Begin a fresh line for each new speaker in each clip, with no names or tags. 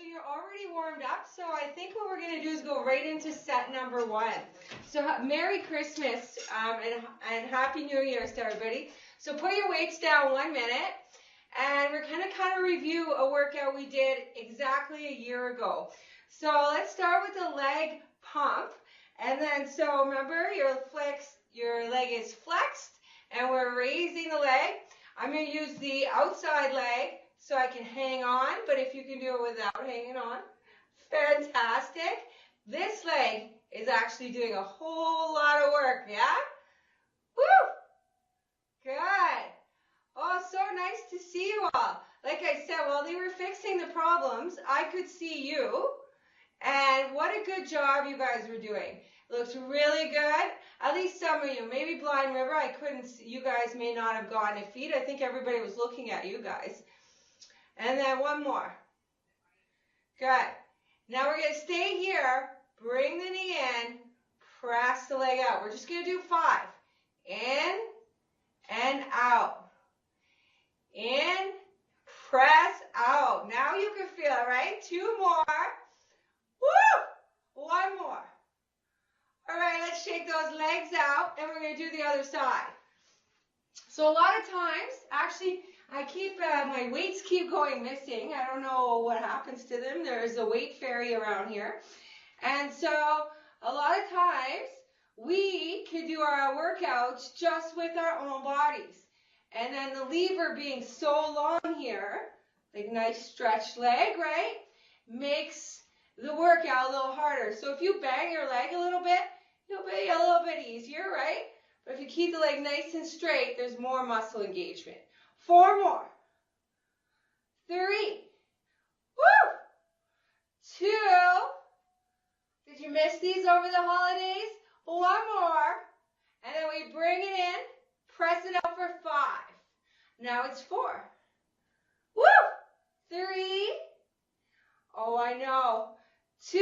so you're already warmed up. So I think what we're going to do is go right into set number 1. So Merry Christmas and Happy New Year's to everybody. So put your weights down 1 minute, and we're going to kind of review a workout we did exactly a year ago. So let's start with the leg pump. And then, so remember, your leg is flexed, and we're raising the leg. I'm going to use the outside leg so I can hang on, but if you can do it without hanging on, fantastic. This leg is actually doing a whole lot of work, yeah? Woo! Good. Oh, so nice to see you all. Like I said, while they were fixing the problems, I could see you, and what a good job you guys were doing. It looks really good. At least some of you. Maybe Blind River, I couldn't see. You guys may not have gotten a feed. I think everybody was looking at you guys. And then one more. Good. Now we're going to stay here. Bring the knee in. Press the leg out. We're just going to do 5. In and out. In. Press out. Now you can feel it, right? 2 more. Woo! 1 more. All right, let's shake those legs out, and we're going to do the other side. So a lot of times, actually, my weights keep going missing. I don't know what happens to them. There's a weight fairy around here. And so a lot of times, we can do our workouts just with our own bodies. And then the lever being so long here, like nice stretched leg, right, makes the workout a little harder. So if you bang your leg a little bit, it'll be a little bit easier, right? But if you keep the leg nice and straight, there's more muscle engagement. 4 more. 3. Woo! 2. Did you miss these over the holidays? 1 more. And then we bring it in, press it out for 5. Now it's 4. Woo! 3. Oh, I know. 2.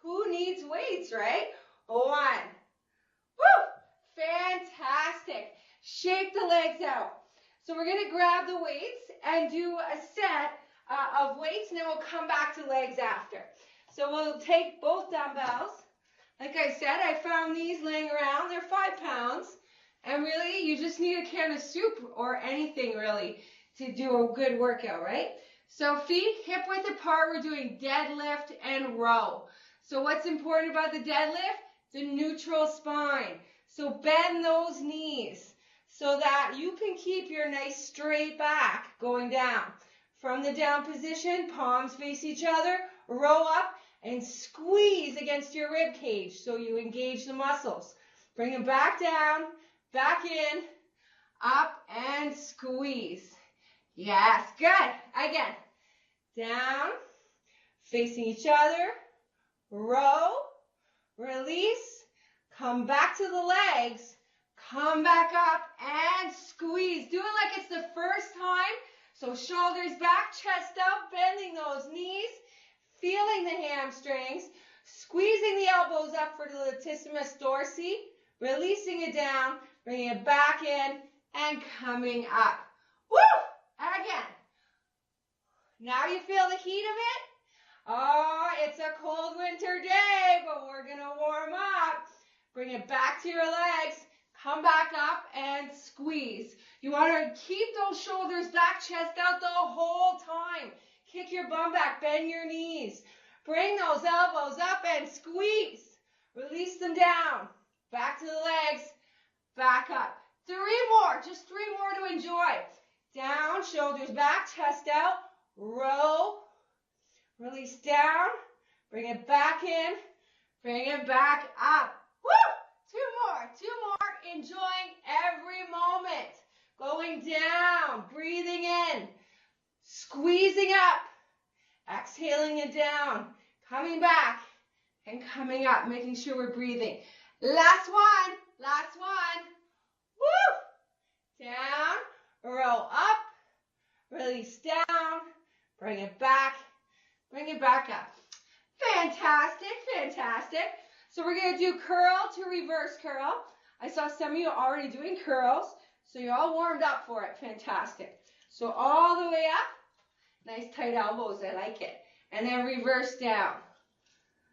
Who needs weights, right? 1. Woo! Fantastic. Shake the legs out. So we're going to grab the weights and do a set of weights, and then we'll come back to legs after. So we'll take both dumbbells. Like I said, I found these laying around. They're 5 pounds. And really, you just need a can of soup or anything, really, to do a good workout, right? So feet hip width apart. We're doing deadlift and row. So what's important about the deadlift? The neutral spine. So bend those knees so that you can keep your nice straight back going down. From the down position, palms face each other, row up and squeeze against your rib cage so you engage the muscles. Bring them back down, back in, up and squeeze. Yes, good. Again, down, facing each other, row, release, come back to the legs, come back up and squeeze. Do it like it's the first time. So shoulders back, chest out, bending those knees, feeling the hamstrings, squeezing the elbows up for the latissimus dorsi, releasing it down, bringing it back in and coming up. Woo! And again. Now you feel the heat of it? Oh, it's a cold winter day, but we're going to warm up. Bring it back to your legs. Come back up and squeeze. You want to keep those shoulders back, chest out the whole time. Kick your bum back, bend your knees. Bring those elbows up and squeeze. Release them down. Back to the legs. Back up. 3 more. Just 3 more to enjoy. Down, shoulders back, chest out. Row. Release down. Bring it back in. Bring it back up. Woo! 2 more. 2 more. Enjoying every moment. Going down. Breathing in. Squeezing up. Exhaling it down. Coming back. And coming up. Making sure we're breathing. Last one. Last one. Woo! Down. Roll up. Release down. Bring it back. Bring it back up. Fantastic. Fantastic. So we're going to do curl to reverse curl. I saw some of you already doing curls. So you're all warmed up for it. Fantastic. So all the way up. Nice tight elbows. I like it. and then reverse down.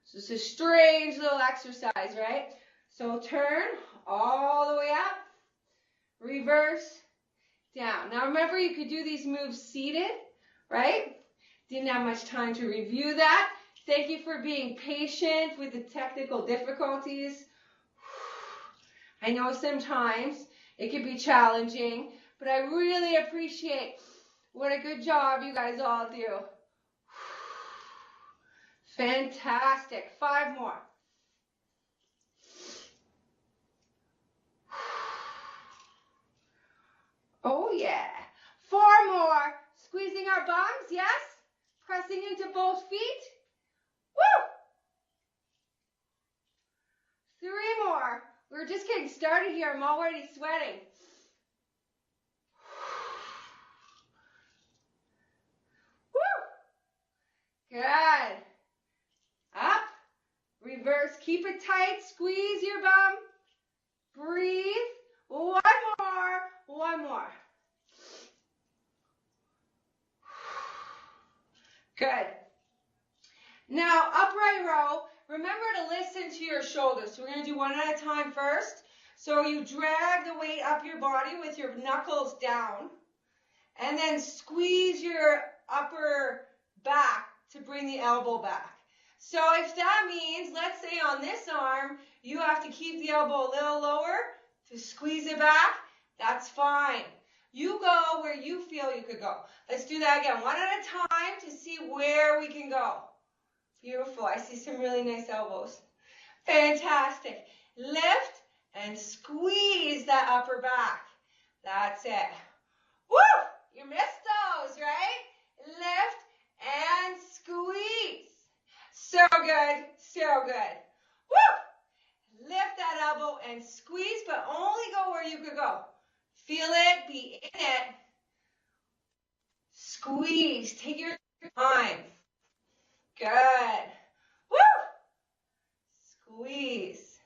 So it's a strange little exercise, right? So turn all the way up, reverse, down. Now remember, you could do these moves seated, right? Didn't have much time to review that. Thank you for being patient with the technical difficulties. I know sometimes it can be challenging, but I really appreciate what a good job you guys all do. Fantastic. 5 more. Oh yeah. 4 more. Squeezing our bums, yes? Pressing into both feet. Woo! 3 more. We're just getting started here. I'm already sweating. Woo! Good. Up. Reverse. Keep it tight. Squeeze your bum. Breathe. 1 more. 1 more. Good. Now, upright row, remember to listen to your shoulders. So we're going to do one at a time first. So you drag the weight up your body with your knuckles down, and then squeeze your upper back to bring the elbow back. So if that means, let's say on this arm, you have to keep the elbow a little lower to squeeze it back, that's fine. You go where you feel you could go. Let's do that again, one at a time to see where we can go. Beautiful. I see some really nice elbows. Fantastic. Lift and squeeze that upper back. That's it. Woo! You missed those, right? Lift and squeeze. So good. So good. Woo! Lift that elbow and squeeze, but only go where you could go. Feel it. Be in it. Squeeze. Take your time. Good. Woo! Squeeze.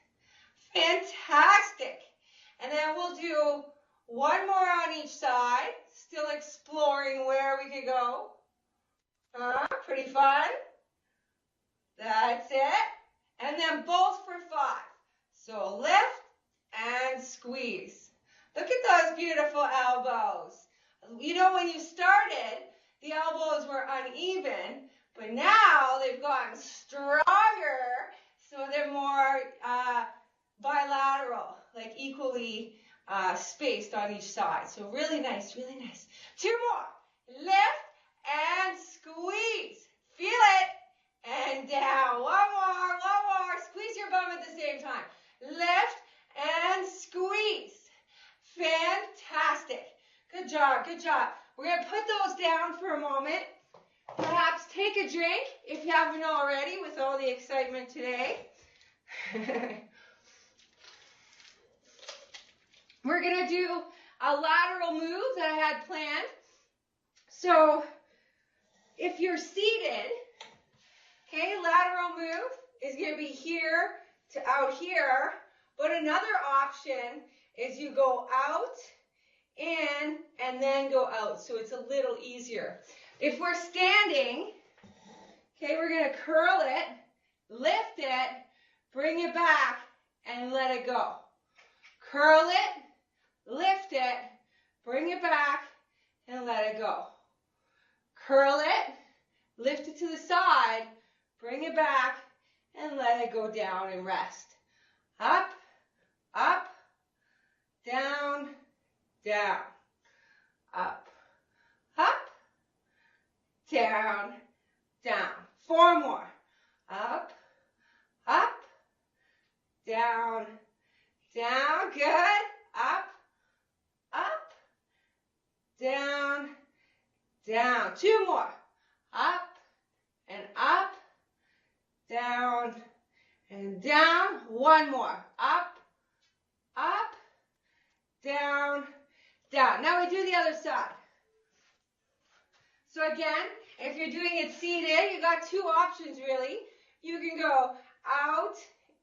Fantastic. And then we'll do 1 more on each side. Still exploring where we could go. Pretty fun. That's it. And then both for 5. So lift and squeeze. Look at those beautiful elbows. You know, when you started, the elbows were uneven, but now they've gotten stronger, so they're more bilateral, like equally spaced on each side. So really nice, really nice. 2 more. Lift and squeeze. Feel it. And down. 1 more, 1 more. Squeeze your bum at the same time. Lift and squeeze. Fantastic. Good job, good job. We're going to put those down for a moment. Perhaps take a drink if you haven't already with all the excitement today. We're going to do a lateral move that I had planned. So if you're seated, okay, lateral move is going to be here to out here. But another option is you go out, in, and then go out. So it's a little easier. If we're standing, okay, we're going to curl it, lift it, bring it back, and let it go. Curl it, lift it, bring it back, and let it go. Curl it, lift it to the side, bring it back, and let it go down and rest. Up, up, down, down, up, up, down, down. 4 more. Up, up, down, down. Good. Up, up, down, down. 2 more. Up and up, down and down. 1 more. Up, up, down, down. Now we do the other side. So again, if you're doing it seated, you got 2 options really. You can go out,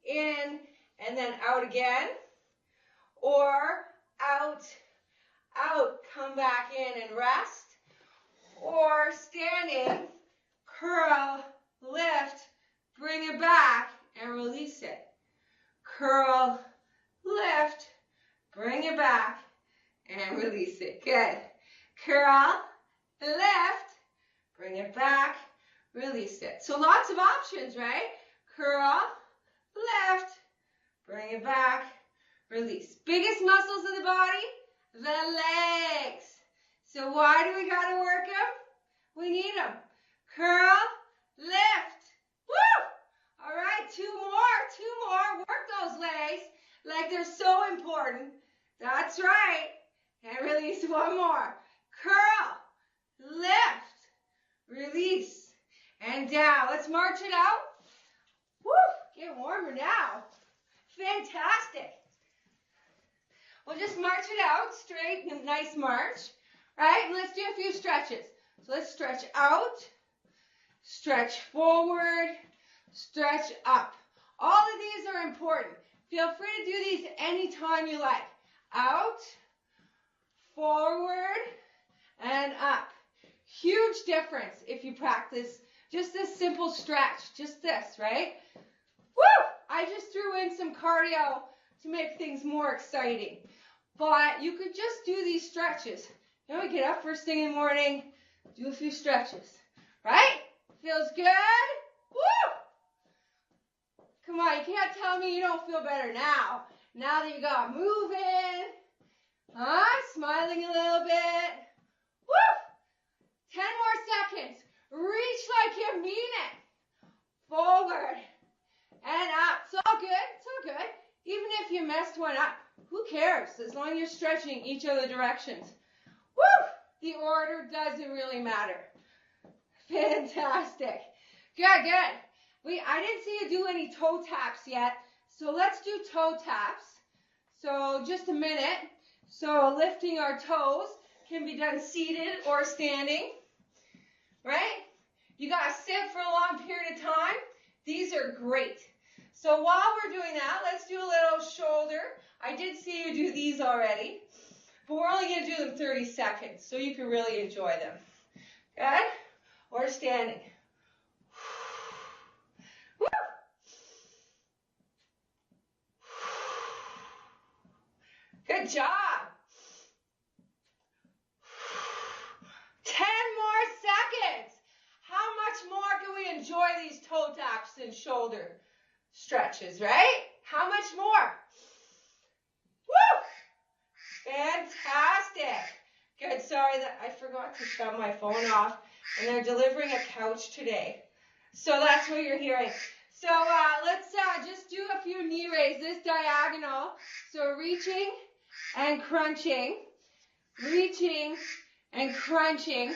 in, and then out again. Or out, out, come back in and rest. Or standing, curl, lift, bring it back, and release it. Curl, lift, bring it back, and release it. Good. Curl, lift, bring it back, release it. So lots of options, right? Curl, lift, bring it back, release. Biggest muscles in the body? The legs. So why do we got to work them? We need them. Curl, lift. Woo! All right, two more. Work those legs like they're so important. That's right. And release one more. Curl, lift, release, and down. Let's march it out. Woo! Get warmer now. Fantastic. We'll just march it out, straight, nice march. Right? And let's do a few stretches. So let's stretch out, stretch forward, stretch up. All of these are important. Feel free to do these anytime you like. Out, forward, and up. Huge difference if you practice just this simple stretch, just this, right? Woo! I just threw in some cardio to make things more exciting. But you could just do these stretches. You know, get up first thing in the morning, do a few stretches, right? Feels good? Woo! Come on, you can't tell me you don't feel better now. Now that you got moving, smiling a little bit. Woo! 10 more seconds. Reach like you mean it. Forward and up. It's all good. It's all good. Even if you messed one up, who cares? As long as you're stretching each of the directions. Woo! The order doesn't really matter. Fantastic. Good, good. I didn't see you do any toe taps yet, so let's do toe taps. So just a minute. So lifting our toes can be done seated or standing, right? You got to sit for a long period of time. These are great. So while we're doing that, let's do a little shoulder. I did see you do these already, but we're only going to do them 30 seconds, so you can really enjoy them. Good? Or standing. Woo! Good job. 10 more seconds. How much more can we enjoy these toe taps and shoulder stretches, right? How much more? Woo! Fantastic. Good. Sorry that I forgot to shut my phone off, and they're delivering a couch today. So that's what you're hearing. So let's just do a few knee raises, diagonal. So reaching and crunching, reaching and crunching.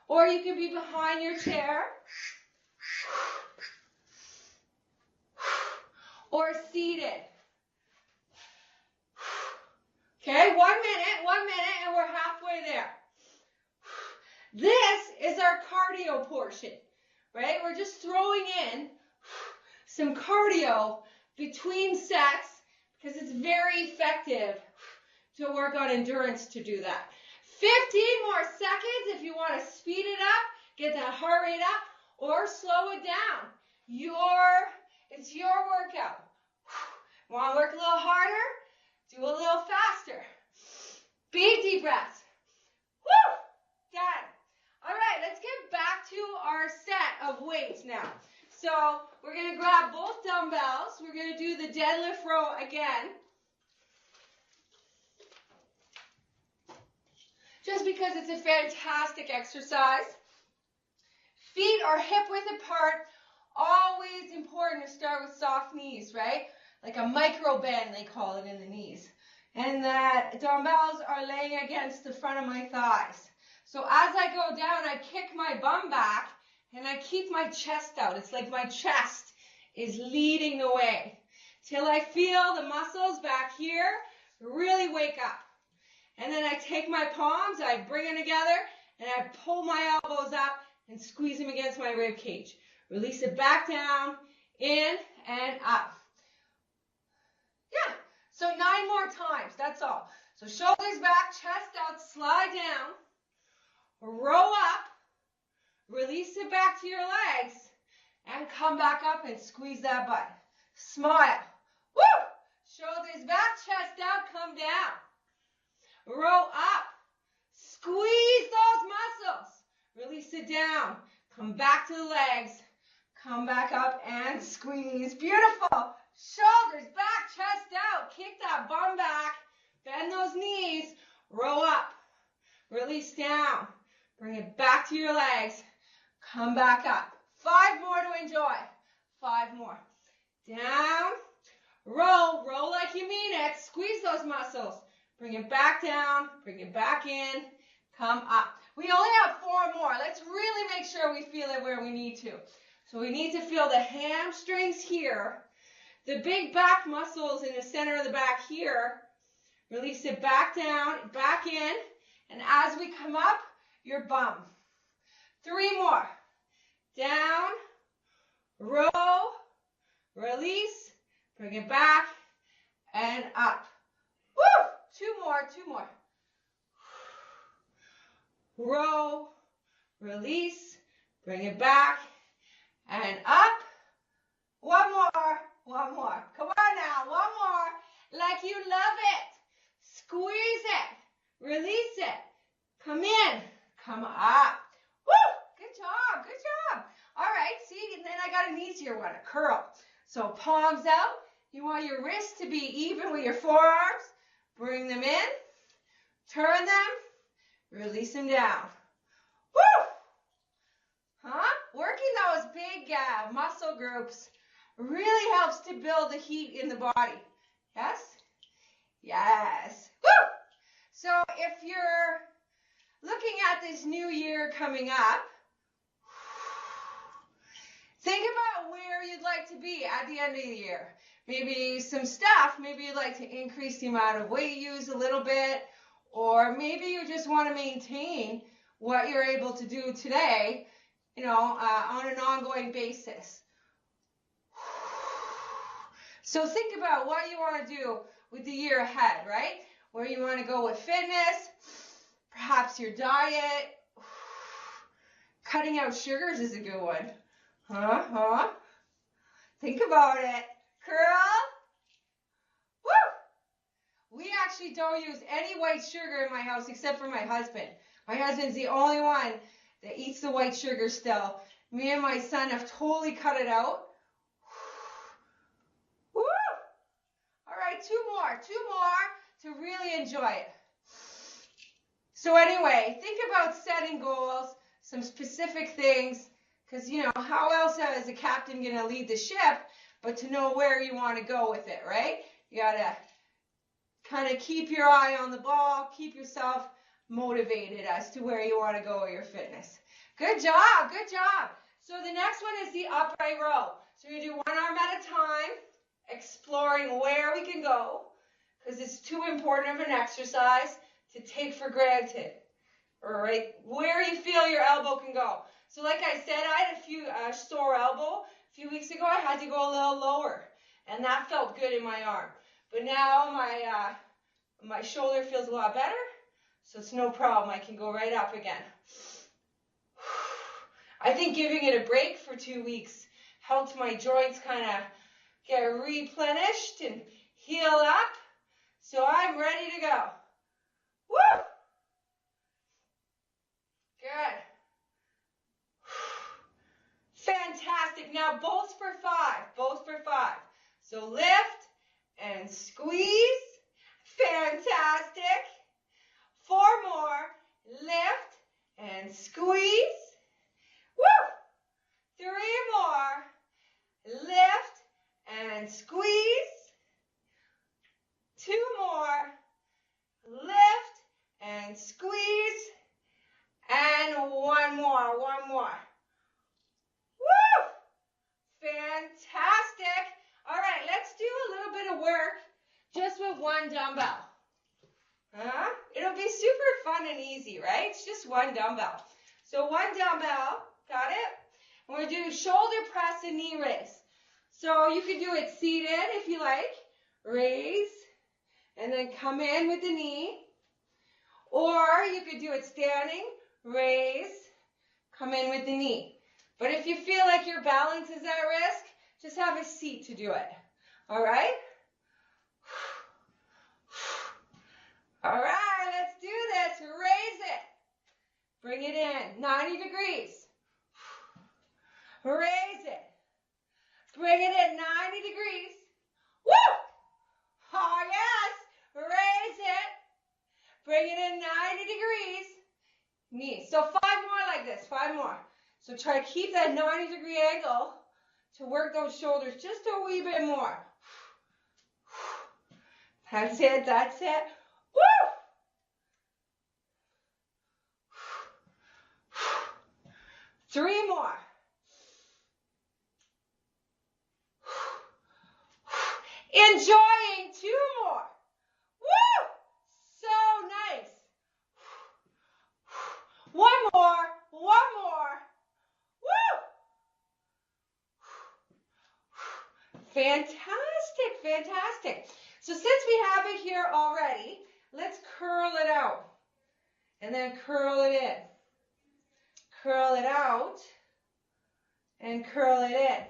Or you can be behind your chair. Or seated. Okay, 1 minute, and we're halfway there. This is our cardio portion, right? We're just throwing in some cardio between sets because it's very effective to work on endurance to do that. 15 more seconds if you want to speed it up, get that heart rate up, or slow it down. It's your workout. Want to work a little harder? Do a little faster. Big deep breaths. Woo! Done. All right, let's get back to our set of weights now. So we're going to grab both dumbbells. We're going to do the deadlift row again. Just because it's a fantastic exercise. Feet are hip-width apart. Always important to start with soft knees, right? Like a micro bend, they call it in the knees. And the dumbbells are laying against the front of my thighs. So as I go down, I kick my bum back and I keep my chest out. It's like my chest is leading the way till I feel the muscles back here really wake up. And then I take my palms, I bring them together, and I pull my elbows up and squeeze them against my rib cage. Release it back down, in and up. Yeah, so 9 more times, that's all. So shoulders back, chest out, slide down, row up, Release it back to your legs. And come back up and squeeze that butt. Smile. Woo! Shoulders back, chest out, come down. Roll up. Squeeze those muscles. Release it down. Come back to the legs. Come back up and squeeze. Beautiful. Shoulders back, chest out. Kick that bum back. Bend those knees. Roll up. Release down. Bring it back to your legs. Come back up. 5 more to enjoy. 5 more. Down. Roll. Roll like you mean it. Squeeze those muscles. Bring it back down. Bring it back in. Come up. We only have 4 more. Let's really make sure we feel it where we need to. So we need to feel the hamstrings here. The big back muscles in the center of the back here. Release it back down, back in. And as we come up, your bum. 3 more. Down, roll, release, bring it back, and up. Woo! 2 more, 2 more. Roll, release, bring it back, and up. 1 more, 1 more. Come on now, 1 more. Like you love it. Squeeze it, release it. Come in, come up. Woo! Good job, good job. All right, see, and then I got an easier one, a curl. So palms out. You want your wrists to be even with your forearms. Bring them in, turn them, release them down. Woo! Huh? Working those big muscle groups really helps to build the heat in the body. Yes? Yes. Woo! So if you're looking at this new year coming up, think about where you'd like to be at the end of the year. Maybe some stuff, maybe you'd like to increase the amount of weight you use a little bit, or maybe you just want to maintain what you're able to do today, on an ongoing basis. So think about what you want to do with the year ahead, right? Where you want to go with fitness, perhaps your diet. Cutting out sugars is a good one. Huh? Think about it. Curl. Woo! We actually don't use any white sugar in my house except for my husband. My husband's the only one that eats the white sugar still. Me and my son have totally cut it out. Woo! All right, 2 more to really enjoy it. So anyway, think about setting goals, some specific things, because, how else is a captain going to lead the ship but to know where you want to go with it, right? You got to kind of keep your eye on the ball, keep yourself motivated as to where you want to go with your fitness. Good job, good job. So the next one is the upright row. So you do 1 arm at a time, exploring where we can go, because it's too important of an exercise to take for granted. All right, where you feel your elbow can go. So like I said, I had a few sore elbow. A few weeks ago, I had to go a little lower, and that felt good in my arm. But now my shoulder feels a lot better, so it's no problem. I can go right up again. I think giving it a break for 2 weeks helped my joints kind of get replenished and heal up. So I'm ready to go. Woo! Good. Fantastic. Now both for 5. So lift and squeeze. Fantastic. 4 more. Lift and squeeze. Woo! 3 more. Lift and squeeze. 2 more. Lift and squeeze. And 1 more. Woo! Fantastic. All right, let's do a little bit of work just with 1 dumbbell. It'll be super fun and easy, right? It's just 1 dumbbell. So 1 dumbbell, got it? We're going to do shoulder press and knee raise. So you can do it seated if you like. Raise, and then come in with the knee. Or you could do it standing. Raise, come in with the knee. But if you feel like your balance is at risk, just have a seat to do it. All right? All right, let's do this. Raise it. Bring it in. 90 degrees. Raise it. Bring it in. 90 degrees. Woo! Oh, yes. Raise it. Bring it in 90 degrees. Knees. So 5 more like this. 5 more. So try to keep that 90-degree angle to work those shoulders just a wee bit more. That's it. That's it. Woo! Three more. Enjoying. 2 more. Woo! So nice. 1 more. 1 more. Woo! Fantastic. Fantastic. So since we have it here already, let's curl it out. And then curl it in. Curl it out. And curl it in.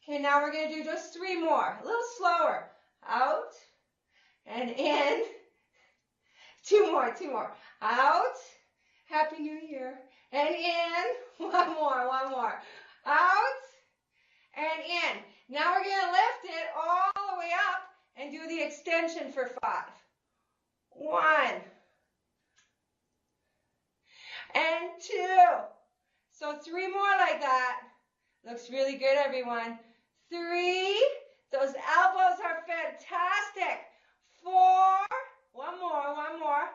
Okay, now we're going to do just 3 more. A little slower. Out. And in. 2 more. 2 more. Out. Happy New Year. And in. 1 more. 1 more. Out. And in. Now we're going to lift it all the way up and do the extension for 5. 1. And 2. So 3 more like that. Looks really good, everyone. 3. Those elbows are fantastic. 4. 1 more. 1 more.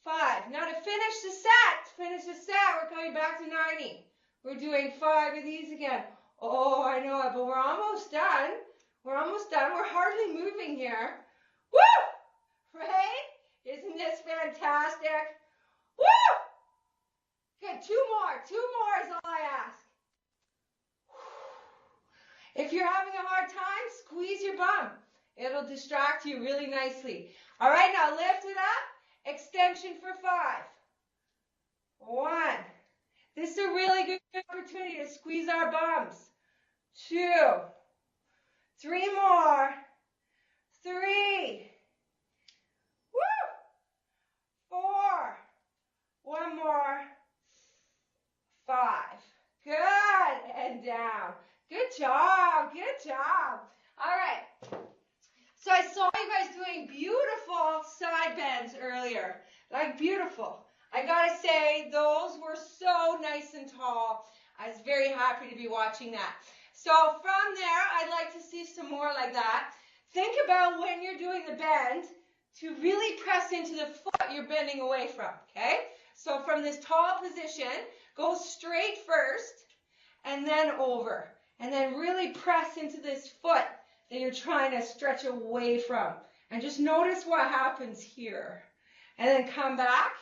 5. Now to finish the set, we're coming back to 90. We're doing 5 of these again. Oh, I know it, but we're almost done. We're almost done. We're hardly moving here. Woo! Right? Isn't this fantastic? Woo! Good. 2 more. 2 more is all I ask. If you're having a hard time, squeeze your bum. It'll distract you really nicely. All right, now lift it up. Extension for 5. 1. This is a really good opportunity to squeeze our bums. 2. 3 more. 3. Woo! 4. 1 more. 5. Good. And down. Good job. Good job. All right. So I saw you guys doing beautiful side bends earlier. Like beautiful. I gotta say, those were so nice and tall. I was very happy to be watching that. So from there, I'd like to see some more like that. Think about when you're doing the bend to really press into the foot you're bending away from, okay? So from this tall position, go straight first and then over. And then really press into this foot that you're trying to stretch away from. And just notice what happens here. And then come back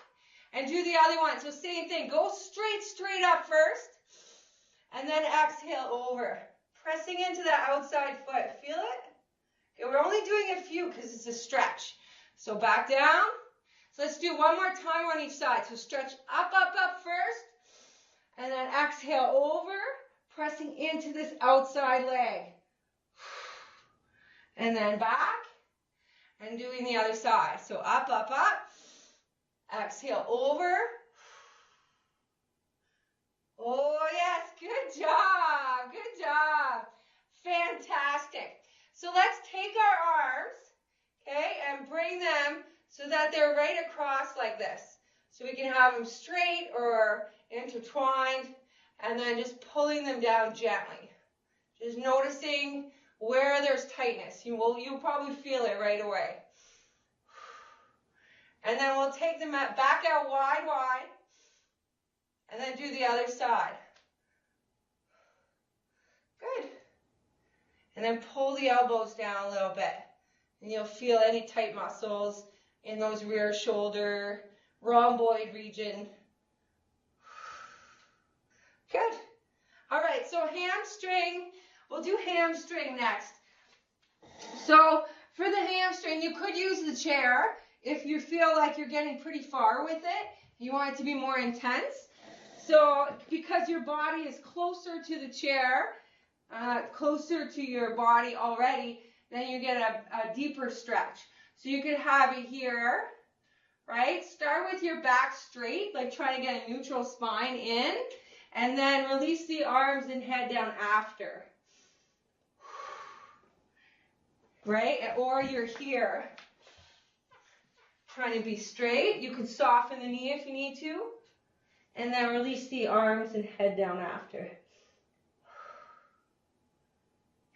and do the other one. So same thing. Go straight up first. And then exhale over. Pressing into the outside foot. Feel it? Okay, we're only doing a few because it's a stretch. So back down. So let's do one more time on each side. So stretch up first. And then exhale over. Pressing into this outside leg. And then back. And doing the other side. So up. Exhale over. Oh, yes. Good job. Good job. Fantastic. So let's take our arms, okay, and bring them so that they're right across like this. So we can have them straight or intertwined, and then just pulling them down gently. Just noticing where there's tightness. You'll probably feel it right away. And then we'll take them back out wide, and then do the other side. Good. And then pull the elbows down a little bit. And you'll feel any tight muscles in those rear shoulder, rhomboid region. Good. All right, so hamstring. We'll do hamstring next. So for the hamstring, you could use the chair if you feel like you're getting pretty far with it. You want it to be more intense. So because your body is closer to the chair, closer to your body already, then you get a deeper stretch. So you could have it here, right? Start with your back straight, like trying to get a neutral spine in, and then release the arms and head down after. Right? Or you're here, trying to be straight. You can soften the knee if you need to, and then release the arms and head down after.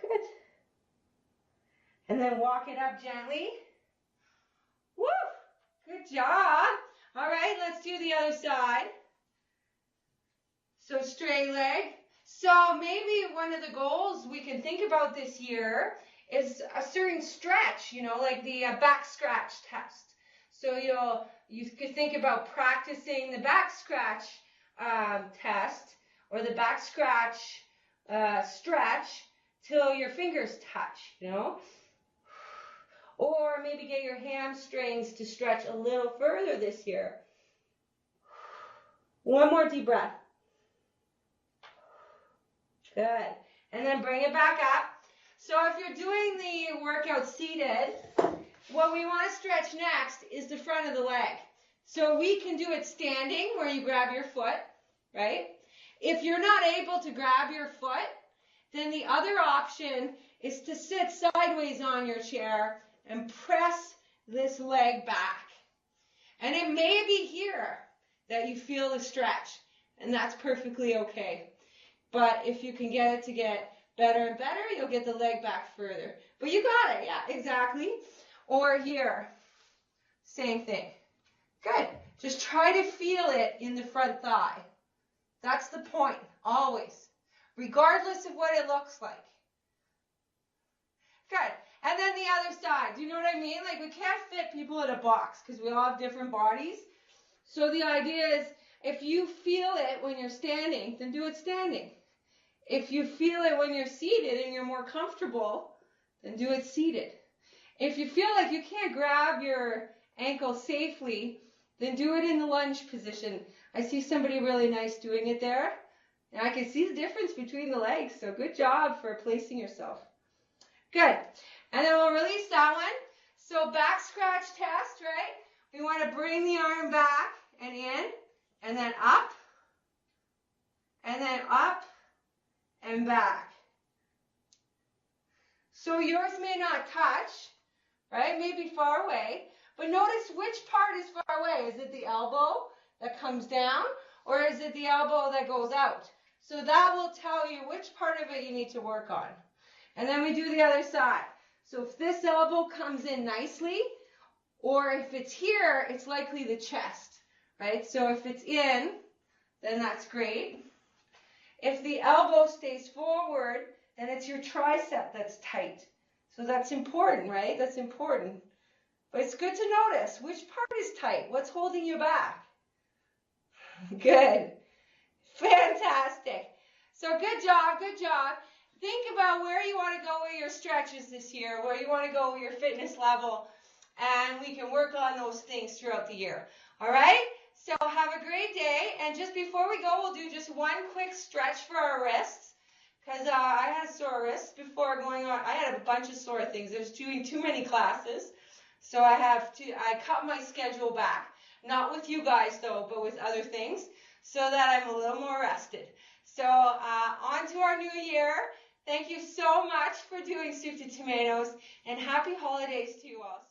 Good. And then walk it up gently. Woo! Good job. All right, let's do the other side. So straight leg. So maybe one of the goals we can think about this year is a certain stretch, you know, like the back scratch test. So you could think about practicing the back scratch test, or the back scratch stretch till your fingers touch, you know. Or maybe get your hamstrings to stretch a little further this year. One more deep breath. Good. And then bring it back up. So if you're doing the workout seated, what we want to stretch next is the front of the leg. So we can do it standing, where you grab your foot, right? If you're not able to grab your foot, then the other option is to sit sideways on your chair and press this leg back. And it may be here that you feel the stretch, and that's perfectly okay. But if you can get it to get better and better, you'll get the leg back further. But you got it, yeah, exactly. Or here, same thing. Good. Just try to feel it in the front thigh. That's the point, always, regardless of what it looks like. Good. And then the other side. Do you know what I mean? Like, we can't fit people in a box because we all have different bodies. So the idea is, if you feel it when you're standing, then do it standing. If you feel it when you're seated and you're more comfortable, then do it seated. If you feel like you can't grab your ankle safely, then do it in the lunge position. I see somebody really nice doing it there. And I can see the difference between the legs. So good job for placing yourself. Good. And then we'll release that one. So back scratch test, right? We want to bring the arm back and in, and then up, and back. So yours may not touch, right? Maybe far away. But notice which part is far away. Is it the elbow that comes down, or is it the elbow that goes out? So that will tell you which part of it you need to work on. And then we do the other side. So if this elbow comes in nicely, or if it's here, it's likely the chest, right? So if it's in, then that's great. If the elbow stays forward, then it's your tricep that's tight. So that's important, right? That's important. But it's good to notice which part is tight. What's holding you back? Good. Fantastic. So good job, good job. Think about where you want to go with your stretches this year, where you want to go with your fitness level, and we can work on those things throughout the year. All right? So have a great day, and just before we go, we'll do just one quick stretch for our wrists, because I had sore wrists before going on. I had a bunch of sore things. I was doing too many classes, so I cut my schedule back. Not with you guys, though, but with other things, so that I'm a little more rested. So on to our new year. Thank you so much for doing Soup to Tomatoes, and happy holidays to you all.